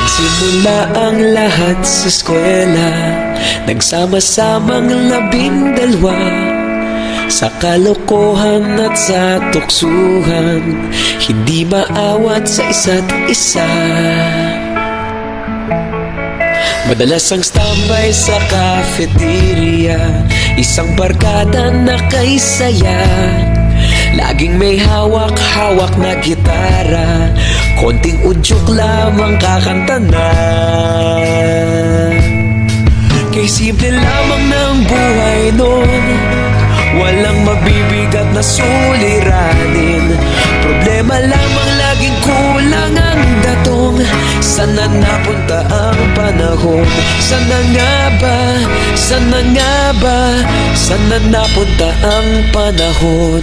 Nagsimula ang lahat sa eskwela, nagsama-samang 12. Sa kalokohan at sa tuksuhan, hindi maawat sa isa't isa. Madalas ang standby sa cafeteria, isang barkada na kay saya. Laging may hawak-hawak na gitara, konting udyok lamang kakanta na. Kay simple lamang ng buhay nun, walang mabibigat na suliranin. Problema lamang laging kulang ang datong. Sana napunta ang panahon? Sana nga ba? Sana nga ba? Sana napunta ang panahon?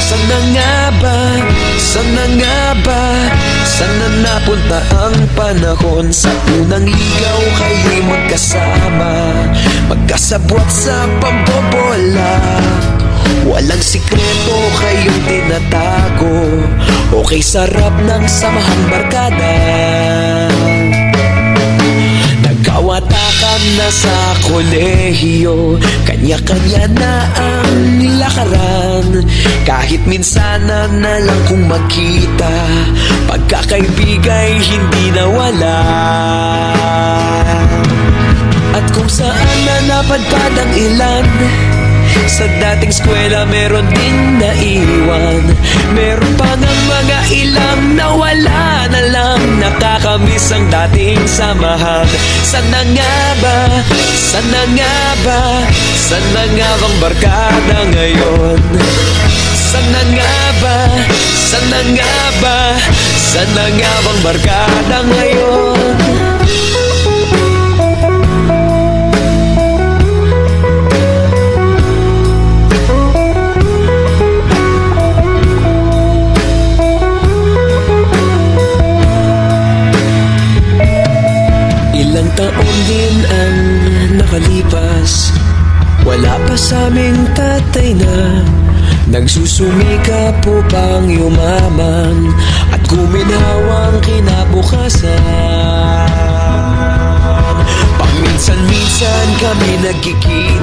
Sana nga ba? Sana nga ba? Sana napunta ang panahon? Sa unang ligaw kayo'y magkasama, magkasabwat sa pambobola. Walang sikreto kayong tinatago, okay sarap ng samahang barkada. Nagkawatakan na sa kolehiyo, kanya-kanya na ang nilakaran. Kahit minsan na lang kung magkita, pagkakaibigay hindi nawala. At kung saan na napadpad ang ilan, sa dating eskwela meron din naiwan. Meron pa ng mga ilang nawala na lang, nakakamiss ang dating samahan. Sana nga ba? Sana nga ba? Sana nga bang barkada ngayon? Sana nga ba? Sana nga ba? Sana nga bang barkada ngayon? Ilang taon din ang nakalipas, wala pa sa aming tatay na nagsusumikap upang yumaman at guminhawang kinabukasan. Paminsan-minsan kami nagkikita